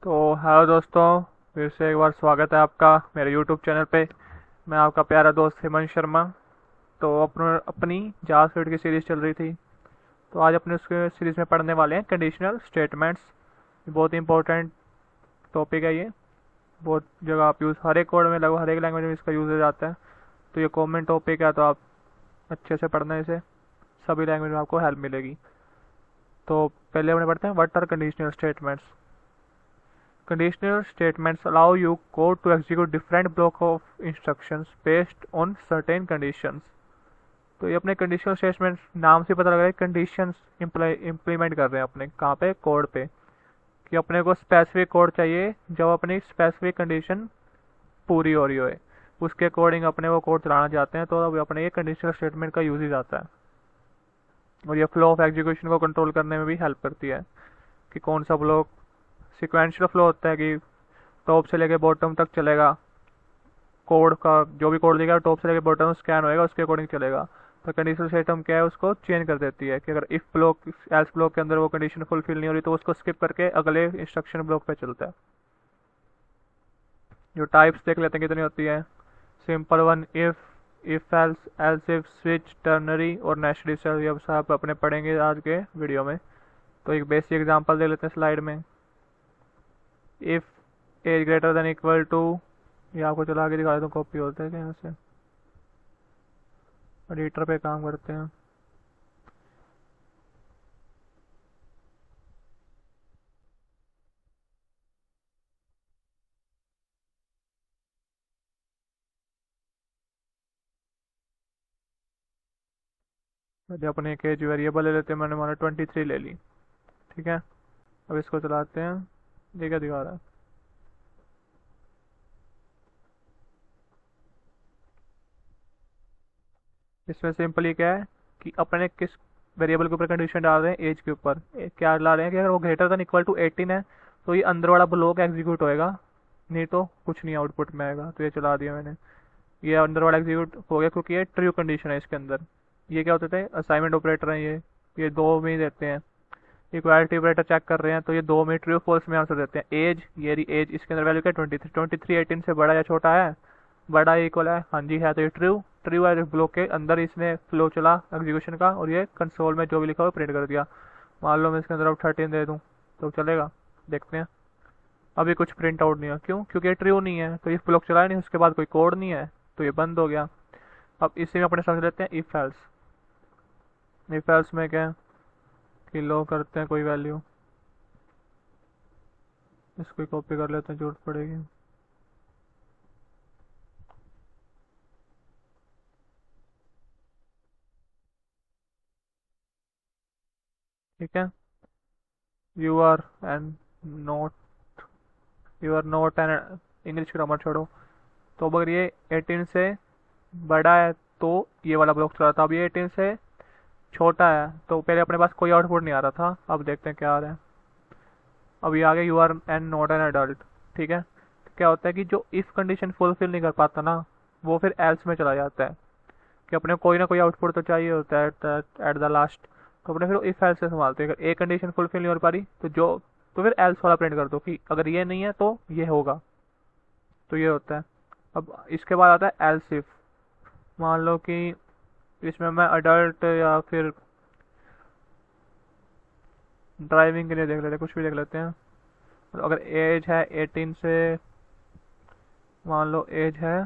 तो हेलो दोस्तों, फिर से एक बार स्वागत है आपका मेरे यूट्यूब चैनल पे। मैं आपका प्यारा दोस्त हेमंत शर्मा। तो अपनी जावास्क्रिप्ट की सीरीज़ चल रही थी। तो आज अपने उसके सीरीज़ में पढ़ने वाले हैं कंडीशनल स्टेटमेंट्स। बहुत ही इंपॉर्टेंट टॉपिक है ये। बहुत जगह आप यूज़, हर एक कोड में, लगभग हर एक लैंग्वेज में इसका यूज हो जाता है। तो ये कॉमन टॉपिक है, तो आप अच्छे से पढ़ना इसे। सभी लैंग्वेज में आपको हेल्प मिलेगी। तो पहले अपने पढ़ते हैं what are conditional statements. Conditional statements allow you code to execute different block of instructions based on certain conditions। तो ये अपने कंडीशनल स्टेटमेंट नाम से पता लग रहा है, कंडीशंस इम्प्लीमेंट कर रहे हैं अपने कहाँ पे, कोड पे। कि अपने को स्पेसिफिक कोड चाहिए जब अपनी स्पेसिफिक कंडीशन पूरी हो रही हो, उसके अकॉर्डिंग अपने वो कोड चलाना चाहते हैं, तो अब अपने ये कंडीशनल स्टेटमेंट का यूज ही जाता है। और ये फ्लो ऑफ एग्जीक्यूशन को कंट्रोल करने में भी हेल्प करती है कि कौन सा ब्लॉक। सिक्वेंशियल फ्लो होता है कि टॉप से लेके बॉटम तक चलेगा। कोड का जो भी कोड देगा टॉप से लेके बॉटम स्कैन होएगा, उसके अकॉर्डिंग चलेगा। तो कंडीशनल सिस्टम क्या है, उसको चेंज कर देती है कि अगर इफ ब्लॉक, एल्स ब्लॉक के अंदर वो कंडीशन फुलफिल नहीं हो रही तो उसको स्किप करके अगले इंस्ट्रक्शन ब्लॉक पे चलता है। जो टाइप्स देख लेते हैं कितनी होती है। Simple one, if else, else if, switch, ternary और नेस्टेड इफ। ये सब अपने पढ़ेंगे आज के वीडियो में। तो एक बेसिक एग्जांपल देख लेते हैं स्लाइड में। If age greater than equal to, ये आपको चला के दिखा देता हूँ, कॉपी होता है क्या यहाँ से। एडिटर पे काम करते हैं। पहले अपने एक एज वेरिएबल ले लेते हैं, मैंने हमारा 23 ले ली। ठीक है, अब इसको चलाते हैं। ये क्या दिखा रहा है, इसमें सिंपली क्या है कि अपने किस वेरिएबल के ऊपर कंडीशन डाल रहे हैं, एज के ऊपर। क्या ला रहे हैं कि अगर वो ग्रेटर देन इक्वल टू 18 है तो ये अंदर वाला ब्लॉक एग्जीक्यूट होएगा, नहीं तो कुछ नहीं आउटपुट में आएगा। तो ये चला दिया मैंने। ये अंदर वाला एग्जीक्यूट हो गया क्योंकि ये ट्रू कंडीशन है इसके अंदर। ये क्या होते थे, असाइनमेंट ऑपरेटर है ये दो में ही देते हैं। इक्वालिटी ऑपरेटर चेक कर रहे हैं तो ये दो में ट्रू फॉल्स में आंसर देते हैं। एज, ये रही एज, इसके अंदर वैल्यू क्या, 23। 23 18 से बड़ा या छोटा है, बड़ा इक्वल है, हाँ जी है, तो ये ट्रू। ट्रू है, ब्लॉक के अंदर इसने फ्लो चला एग्जीक्यूशन का और ये कंसोल में जो भी लिखा हुआ प्रिंट कर दिया। मान लो मैं इसके अंदर अब 13 दे दूँ तो चलेगा, देखते हैं। अभी कुछ प्रिंट आउट नहीं है, क्यों? क्योंकि ये ट्रू नहीं है, तो ये ब्लॉक चला नहीं, उसके बाद कोई कोड नहीं है, तो ये बंद हो गया। अब इसी में अपने समझ लेते हैं इफ एल्स। इफ एल्स में क्या है कि लो करते हैं कोई वैल्यू, इसको कॉपी कर लेते हैं, जरूरत पड़ेगी। ठीक है, you are and not, you are not and, English grammar छोड़ो। तो अगर ये 18 से बड़ा है तो ये वाला ब्लॉक चला था। अब ये 18 से छोटा है तो पहले अपने पास कोई आउटपुट नहीं आ रहा था, अब देखते हैं क्या आ रहा है। अब ये आ गया you are and not an adult. ठीक है, तो क्या होता है कि जो इफ कंडीशन फुलफिल नहीं कर पाता ना, वो फिर एल्स में चला जाता है कि अपने को कोई ना कोई आउटपुट तो चाहिए होता है एट द लास्ट। तो अपने फिर इफ एल्स से संभालते हैं। अगर ए कंडीशन फुलफिल नहीं हो पा रही तो फिर एल्स वाला प्रिंट कर दो कि अगर ये नहीं है तो ये होगा। तो ये होता है। अब इसके बाद आता है एल्स इफ। मान लो कि इसमें मैं अडल्ट या फिर ड्राइविंग के लिए देख लेते हैं, कुछ भी देख लेते हैं। तो अगर एज है 18 से, मान लो एज है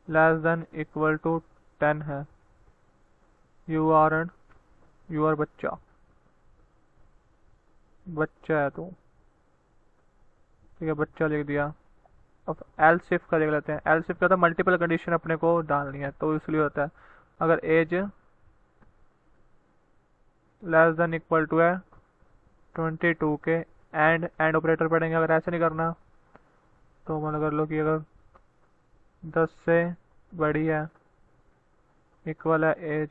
लेस देन इक्वल टू 10 है, you are and, you are बच्चा, बच्चा है तो ठीक है, बच्चा लिख दिया। अब एल सिफ का देख लेते हैं। एल सिफ का होता है मल्टीपल कंडीशन अपने को डालनी है, तो इसलिए होता है अगर age less than equal to है 22 के, एंड ऑपरेटर पढ़ेंगे। अगर ऐसे नहीं करना तो मान कर लो कि अगर 10 से बड़ी है, इक्वल है एज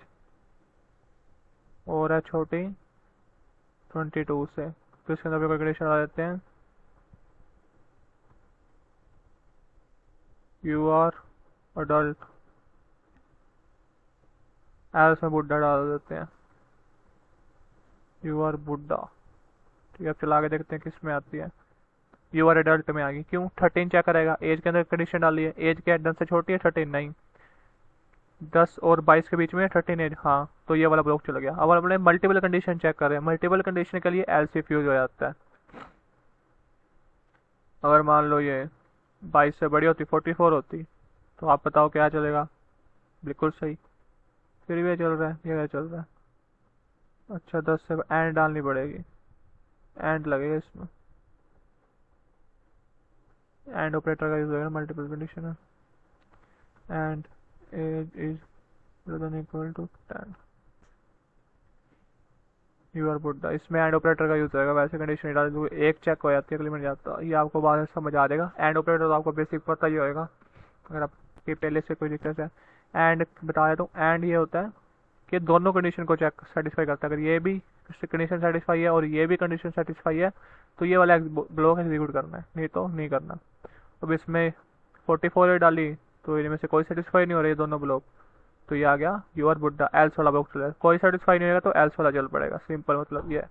और है छोटी 22 से, तो इसके अंदर कोई कंडीशन डाल देते हैं, यू आर अडल्ट। एल्स में बुढ़ा डाल देते हैं, यू आर बुढ़ा। ठीक है, अब चला के देखते हैं किस में आती है। यू आर एडल्ट में आ गई, क्यों 13 चेक करेगा, एज के अंदर कंडीशन डाली है, एज क्या 10 से छोटी है 13 नहीं, 10 और 22 के बीच में 13 एज, हाँ तो ये वाला ब्लॉक चला गया। अब अपने मल्टीपल कंडीशन चेक कर रहे हैं, मल्टीपल कंडीशन के लिए एल्स इफ यूज हो जाता है। अगर मान लो ये 22 से बड़ी होती 44 होती, तो आप बताओ क्या चलेगा। बिल्कुल सही, फिर भी ये चल रहा है, ये क्या चल रहा है। अच्छा 10 से एंड डालनी पड़ेगी, एंड लगेगा इसमें, एंड ऑपरेटर का यूज होगा मल्टीपल कंडीशन है। And age is greater than equal to 10, you are बुड्ढा, इसमें एंड ऑपरेटर का यूज होगा। वैसे कंडीशन डाल दो एक चेक हो जाती है, अगली मिल जाता है, ये आपको बाद में समझ आ जाएगा। एंड ऑपरेटर तो आपको बेसिक पता ही होगा अगर आपकी पहले से कोई दिक्कत है। एंड बता देता हूँ, एंड ये होता है कि दोनों कंडीशन को चेक सेटिस्फाई करता है। अगर ये भी कंडीशन सेटिस्फाई है और ये भी कंडीशन सेटिस्फाई है तो ये वाला ब्लॉक एग्जीक्यूट करना है, नहीं तो नहीं करना। अब इसमें 44 डाली तो इनमें से कोई सेटिस्फाई नहीं हो रही है दोनों ब्लॉक, तो ये आ गया यू आर बुड्ढा, एल्स वाला ब्लॉक चलेगा। कोई सेटिस्फाई नहीं होगा तो एल्स वाला चल पड़ेगा, सिंपल मतलब ये है।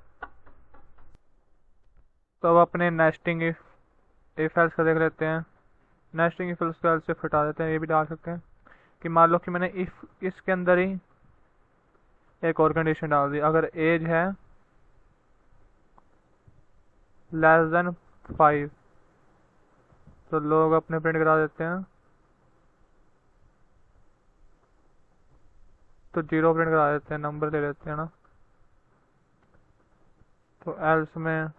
तो अब अपने नेस्टिंग इफ एल्स का देख लेते हैं। नेस्टिंग इफ एल्स से हटा देते हैं, ये भी डाल सकते हैं कि मान लो कि मैंने इफ इसके अंदर ही एक और कंडीशन डाल दी, अगर एज है लेस देन 5 तो लोग अपने प्रिंट करा देते हैं, तो 0 प्रिंट करा देते हैं, नंबर ले लेते हैं ना। तो एल्स में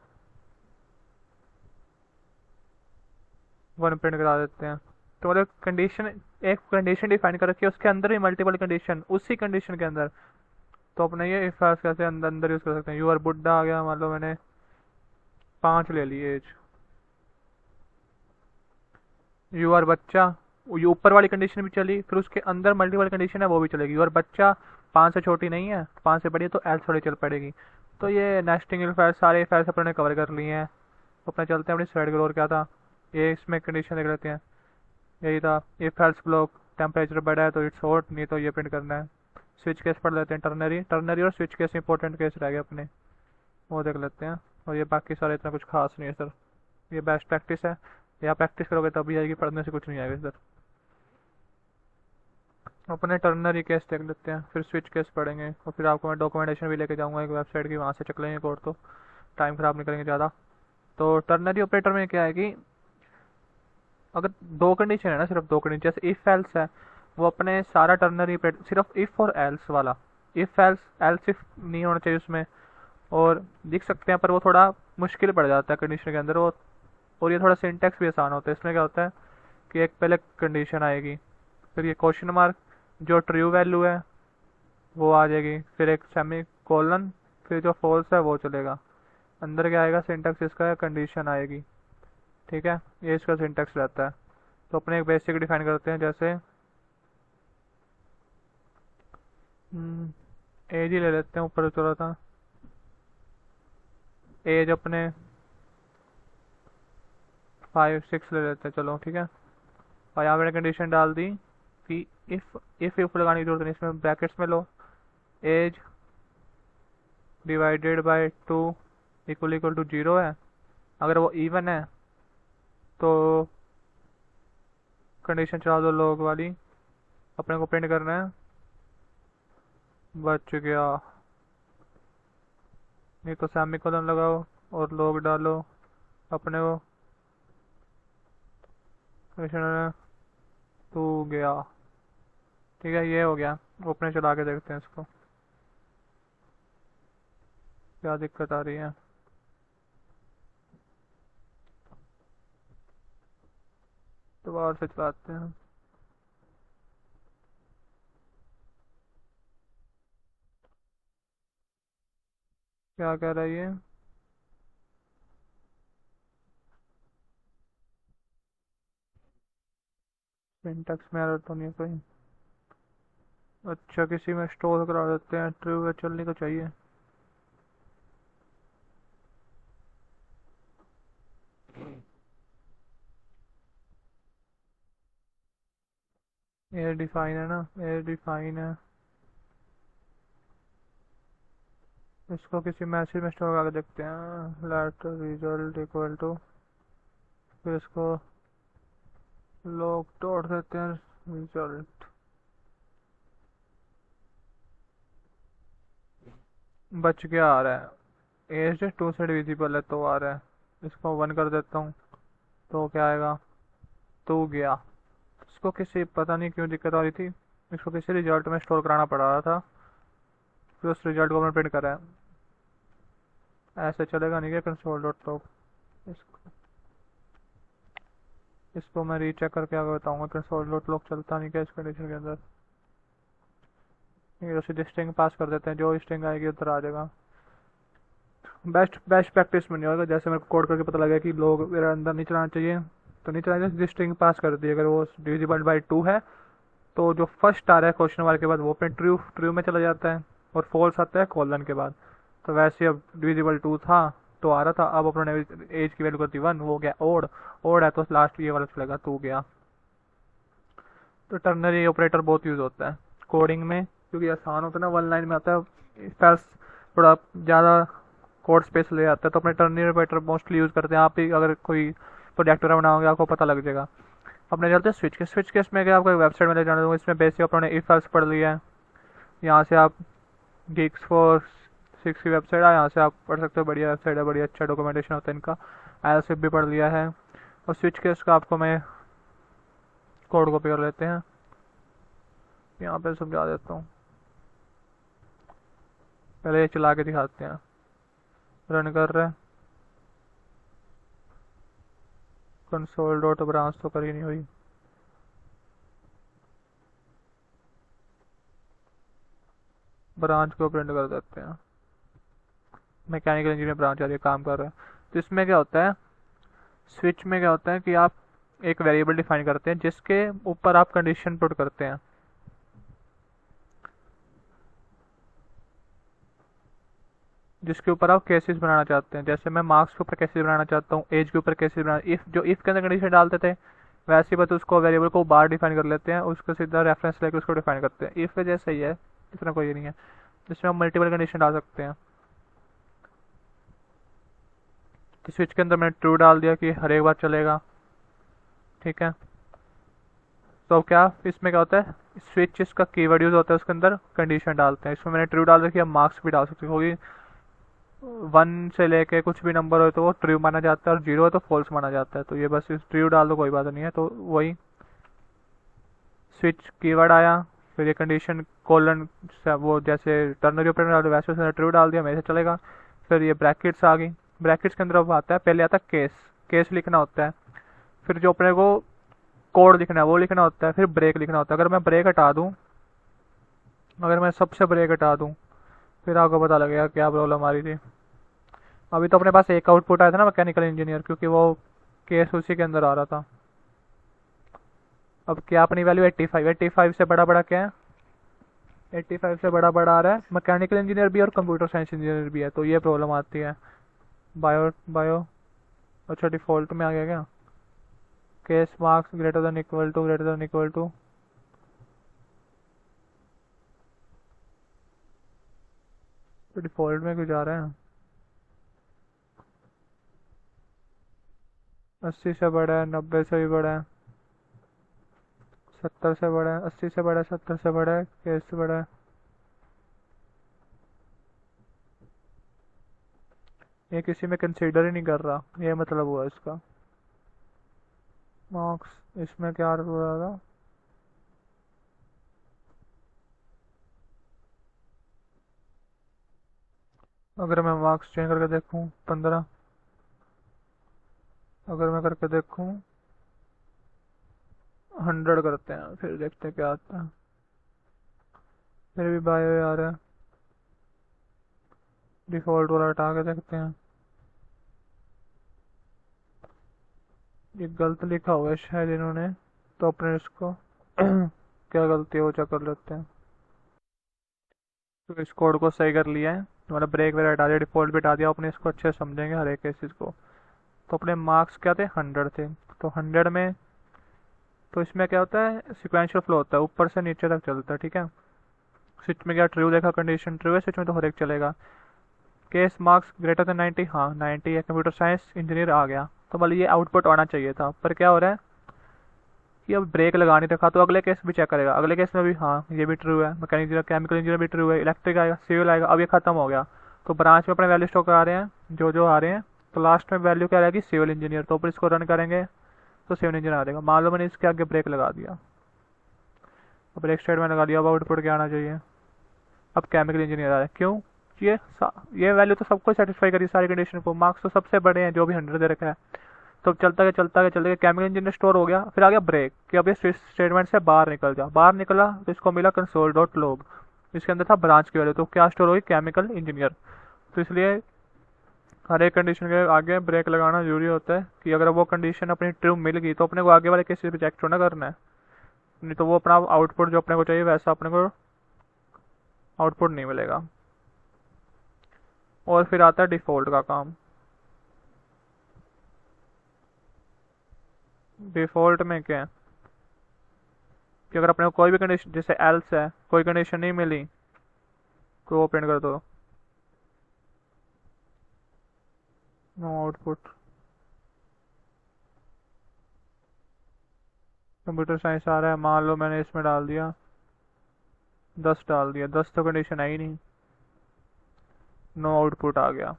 1 प्रिंट करा देते हैं। तो मतलब कंडीशन, एक कंडीशन डिफाइन कर रखी है, उसके अंदर ही मल्टीपल कंडीशन उसी कंडीशन के अंदर। तो अपने ये इफ एल्स कैसे अंदर अंदर यूज कर सकते हैं। यू आर बुड्ढा आ गया, मान लो मैंने 5 ले ली एज। यू आर बच्चा, ये ऊपर वाली कंडीशन भी चली, फिर उसके अंदर मल्टीपल कंडीशन है वो भी चलेगी। यू आर बच्चा 5 से छोटी नहीं है, 5 से बड़ी है तो एल्स वाली चल पड़ेगी। तो ये नेस्टिंग इफ एल्स सारे इफ एल्स अपने कवर कर लिए हैं। तो अपने चलते हैं अपनी स्लाइड की ओर। क्या था ये, इसमें कंडीशन देख लेते हैं। यही था, इफ एल्स ब्लॉक टेम्परेचर बढ़ा है तो इट्स हॉट, नहीं तो ये प्रिंट करना है। स्विच केस पढ़ लेते हैं, टर्नरी टर्नरी और स्विच केस इंपॉर्टेंट केस रह गए अपने, वो देख लेते हैं। और ये बाकी सारे इतना कुछ खास नहीं है सर, ये बेस्ट प्रैक्टिस है, या प्रैक्टिस करोगे तभी आएगी, पढ़ने से कुछ नहीं आएगा सर। अपने टर्नरी केस देख लेते हैं, फिर स्विच केस पढ़ेंगे, और फिर आपको मैं डॉक्यूमेंटेशन भी लेके जाऊंगा एक वेबसाइट की, वहाँ से चक लेंगे कोड। तो टाइम खराब नहीं करेंगे ज़्यादा। तो टर्नरी ऑपरेटर में क्या है कि अगर दो कंडीशन है ना, सिर्फ दो कंडीशन, जैसे इफ एल्स है वो अपने सारा टर्नरी सिर्फ इफ और एल्स वाला, इफ एल्स एल्स इफ नहीं होना चाहिए उसमें। और लिख सकते हैं पर वो थोड़ा मुश्किल पड़ जाता है कंडीशन के अंदर वो, और ये थोड़ा सिंटेक्स भी आसान होता है। इसमें क्या होता है कि एक पहले कंडीशन आएगी, फिर ये क्वेश्चन मार्क, जो ट्रू वैल्यू है वो आ जाएगी, फिर एक सेमी कोलन, फिर जो फॉल्स है वो चलेगा। अंदर क्या आएगा सिंटेक्स इसका, कंडीशन आएगी। ठीक है, ये इसका सिंटेक्स रहता है। तो अपने एक बेसिक डिफाइन करते हैं, जैसे एज ही ले लेते हैं, ऊपर चला था एज अपने 5 6 ले लेते हैं, चलो ठीक है। और यहाँ मैंने कंडीशन डाल दी कि इफ लगाने की जरूरत नहीं, इसमें ब्रैकेट्स में लो, age divided by 2 equal to 0 है। अगर वो इवन है तो कंडीशन चला दो लॉग वाली, अपने को प्रिंट करना है, बच गया। नहीं तो सेमी कोलन लगाओ और लॉग डालो, अपने को कंडीशन टू गया। ठीक है, ये हो गया। अपने चला के देखते हैं इसको क्या दिक्कत आ रही है। दोबारा से चलाते हैं। क्या कह रहा है ये, सिंटेक्स में एरर तो नहीं है कोई। अच्छा किसी में स्टोर करा देते हैं, ट्रू है चलनी तो चाहिए। एयर डिफाइन है ना, एयर डिफाइन है। इसको किसी मैसेज में स्टोर करके देखते हैं, लेट रिजल्ट इक्वल टू, फिर इसको लॉग डॉट देते हैं रिजल्ट। बच क्या आ रहा है, एज टू से डिविजिबल है तो आ रहा है। इसको 1 कर देता हूँ तो क्या आएगा, 2 गया। इसको किसी पता नहीं क्यों दिक्कत आ रही थी, इसको किसी रिजल्ट में स्टोर कराना पड़ रहा था, फिर उस रिजल्ट को मैंने प्रिंट करा है। ऐसे चलेगा नहीं क्या कंसोल डॉट लॉग। इसको इसको मैं रीचेक करके आगे बताऊंगा, कंसोल डॉट लॉग चलता नहीं क्या इस कंडीशन के अंदर। ये सीधे स्ट्रिंग पास कर देते हैं, जो स्ट्रिंग आएगी उधर आ जाएगा। बेस्ट बेस्ट प्रैक्टिस में नहीं होगा, जैसे मेरे को कोड करके पता लगा कि लोग मेरे अंदर नहीं चलाना चाहिए तो नहीं चलाना चाहिए, स्ट्रिंग पास कर दी। अगर वो डिविजिबल बाई 2 है तो जो फर्स्ट आ रहा है क्वेश्चन मार्क के बाद वो अपने ट्रू ट्रू में चला जाता है, और फॉल्स आता है कॉलन के बाद। तो वैसे अब डिविजिबल 2 था तो आ रहा था, अब अपने एज की वैल्यू करती 1, वो गया ओड। ओड है तो लास्ट ये वाला चलेगा 2 गया। तो टर्नरी ऑपरेटर बहुत यूज होता है कोडिंग में, क्योंकि आसान होता है ना, 1 लाइन में आता है, स्पेस थोड़ा ज़्यादा कोड स्पेस ले आता है, तो अपने टर्नरी ऑपरेटर मोस्टली यूज़ करते हैं। आप भी अगर कोई प्रोजेक्ट वगैरह बनाओगे आपको पता लग जाएगा। अपने चलते हैं स्विच केस में क्या आपको वेबसाइट में ले जाना दूँगा। इसमें बेसिक अपने इफ एल्स पढ़ लिया है, यहाँ से आप गिग्स फॉर 6 की वेबसाइट है, यहाँ से आप पढ़ सकते हो, बढ़िया वेबसाइट है, बढ़िया अच्छा डॉक्यूमेंटेशन होता है इनका। एल्स भी पढ़ लिया है, और स्विच केस का आपको मैं कोड कॉपी कर लेते हैं, यहाँ पे समझा देता हूँ। पहले ये चला के दिखाते हैं, रन कर रहे हैं। कंसोल डॉट ब्रांच तो करी नहीं हुई, ब्रांच को प्रिंट कर देते हैं। मैकेनिकल इंजीनियर ब्रांच आ रही है, काम कर रहे हैं। तो इसमें क्या होता है, स्विच में क्या होता है कि आप एक वेरिएबल डिफाइन करते हैं जिसके ऊपर आप कंडीशन पुट करते हैं। जिसके ऊपर आप केसेस बनाना चाहते हैं, जैसे मैं मार्क्स के ऊपर केसेस बनाना चाहता हूँ, एज के ऊपर केसेस बनाना, इफ जो इफ के अंदर कंडीशन डालते थे वैसे ही बस उसको वेरिएबल को बाहर डिफाइन कर लेते हैं, उसको सीधा रेफरेंस लेकर उसको डिफाइन करते हैं। इफ जैसे ही है, इतना कोई नहीं है, जिसमें हम मल्टीपल कंडीशन डाल सकते हैं। तो स्विच के अंदर मैंने ट्रू डाल दिया कि हर एक बार चलेगा, ठीक है। तो अब क्या इसमें क्या होता है, स्विच इसका कीवर्ड यूज होता है, उसके अंदर कंडीशन डालते हैं। इसमें मैंने ट्रू डाल रखी है, मार्क्स भी डाल सकते होगी। 1 से लेके कुछ भी नंबर हो तो वो ट्रू माना जाता है, और 0 है तो फॉल्स माना जाता है। तो ये बस इस ट्रू डाल दो, कोई बात नहीं है। तो वही स्विच कीवर्ड आया, फिर ये कंडीशन कोलन वो जैसे टर्नरी ऑपरेटर डाल वैसे उसने ट्रू डाल दिया, मेरे से चलेगा। फिर ये ब्रैकेट्स आ गई, ब्रैकेट्स के अंदर अब आता है, पहले आता है केस, केस लिखना होता है। फिर जो अपने को कोड लिखना है वो लिखना होता है, फिर ब्रेक लिखना होता है। अगर मैं ब्रेक हटा दूँ, अगर मैं सबसे ब्रेक हटा दूँ, फिर आपको पता लगेगा क्या प्रॉब्लम आ रही थी। अभी तो अपने पास एक आउटपुट आया था ना मैकेनिकल इंजीनियर, क्योंकि वो केस उसी के अंदर आ रहा था। अब क्या अपनी वैल्यू 85, 85 से बड़ा बड़ा क्या है, 85 से बड़ा बड़ा आ रहा है। मैकेनिकल इंजीनियर भी और कंप्यूटर साइंस इंजीनियर भी है, तो ये प्रॉब्लम आती है। बायो बायो अच्छा डिफॉल्ट में आ गया क्या, case marks greater than equal to, greater than equal to, तो डिफॉल्ट में क्यों जा रहे हैं। 80 से बड़ा है, 90 से भी बड़ा है, 70 से बड़ा है, 80 से बड़ा है, 70 से बड़ा है, केस से बड़ा है। ये किसी में कंसीडर ही नहीं कर रहा, ये मतलब हुआ इसका। मार्क्स इसमें क्या हो रहा था, अगर मैं मार्क्स चेंज करके देखूं 15, अगर मैं करके देखूं 100 करते हैं, फिर देखते हैं क्या आता है। फिर भी बायो आ रहा है, डिफॉल्ट वाला हटा के देखते हैं। ये गलत लिखा हुआ है शायद इन्होंने, तो अपने इसको क्या गलती है वो चेक कर लेते हैं। तो इस कोड को सही कर लिया है, मतलब ब्रेक वगैरह हटा दिया, डिफॉल्ट भी हटा दिया, अपने इसको अच्छे से समझेंगे हर एक केसेस को। तो अपने मार्क्स क्या थे, 100 थे। तो 100 में, तो इसमें क्या होता है, सिक्वेंशियल फ्लो होता है, ऊपर से नीचे तक चलता है, ठीक है। स्विच में क्या ट्रू देखा, कंडीशन ट्रू है, स्विच में तो हर एक चलेगा। केस मार्क्स ग्रेटर देन 90, हाँ 90 है, कंप्यूटर साइंस इंजीनियर आ गया। तो मतलब ये आउटपुट आना चाहिए था, पर क्या हो रहा है कि अब ब्रेक लगा नहीं रखा, तो अगले केस भी चेक करेगा, अगले केस में भी हाँ ये भी ट्रू है, मैकेनिकल इंजीनियर केमिकल इंजीनियर भी ट्रू है, इलेक्ट्रिक आएगा, सिविल आएगा। अब ये खत्म हो गया, तो ब्रांच में अपने वैल्यू स्टोर करा रहे हैं जो जो आ रहे हैं। तो लास्ट में वैल्यू क्या रहेगी, सिविल इंजीनियर। तो ऊपर इसको रन करेंगे तो सिविल इंजीनियर आ जाएगा। मान लो मैंने इसके आगे ब्रेक लगा दिया, अब ब्रेक स्टेटमेंट लगा दिया, अब आउटपुट क्या आना चाहिए, अब केमिकल इंजीनियर आ रहा है। क्यों, ये वैल्यू तो सबको सेटिस्फाई करी सारी कंडीशन को, मार्क्स तो सबसे बड़े हैं जो भी 100 दे रखा है। तो चलता गया चलता गया चलता गया, केमिकल इंजीनियर स्टोर हो गया। फिर आ गया ब्रेक कि अब ये स्टेटमेंट से बाहर निकल जा, बाहर निकला तो इसको मिला कंसोल डॉट लॉग, इसके अंदर था ब्रांच की वैल्यू, तो क्या स्टोर होगी, केमिकल इंजीनियर। तो इसलिए हर एक कंडीशन के आगे ब्रेक लगाना जरूरी होता है कि अगर वो कंडीशन अपनी ट्रू मिल गई तो अपने को आगे वाले केसेस रिजेक्ट होना करना है, नहीं तो वो अपना आउटपुट जो अपने को चाहिए वैसा अपने को आउटपुट नहीं मिलेगा। और फिर आता है डिफ़ॉल्ट का काम। डिफ़ॉल्ट में क्या है कि अगर अपने को कोई भी कंडीशन, जैसे एल्स है, कोई कंडीशन नहीं मिली तो वो प्रिंट कर दो, नो आउटपुट। कंप्यूटर साइंस आ रहा है, मान लो मैंने इसमें डाल दिया 10 डाल दिया, 10 तो कंडीशन आई नहीं, नो आउटपुट आ गया।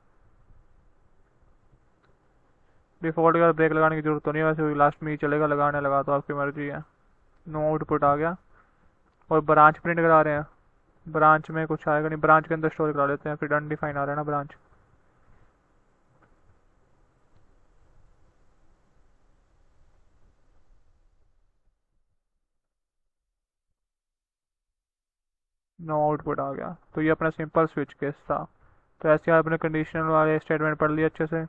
डिफ़ॉल्ट का ब्रेक लगाने की जरूरत तो नहीं है, वैसे लास्ट में ही चलेगा, लगाने लगा तो आपकी मर्जी है। नो आउटपुट आ गया। और ब्रांच प्रिंट करा रहे हैं, ब्रांच में कुछ आएगा नहीं, ब्रांच के अंदर स्टोर करा लेते हैं, फिर अनडिफाइन आ रहा है ना ब्रांच। नो आउटपुट आ गया। तो ये अपना सिंपल स्विच केस था। तो ऐसे आपने कंडीशनल वाले स्टेटमेंट पढ़ लिए अच्छे से,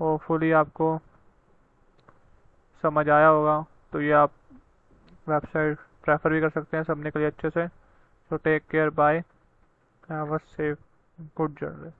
होपफुली आपको समझ आया होगा। तो ये आप वेबसाइट प्रेफर भी कर सकते हैं सबने के लिए अच्छे से। तो take care, bye, have a safe good journey.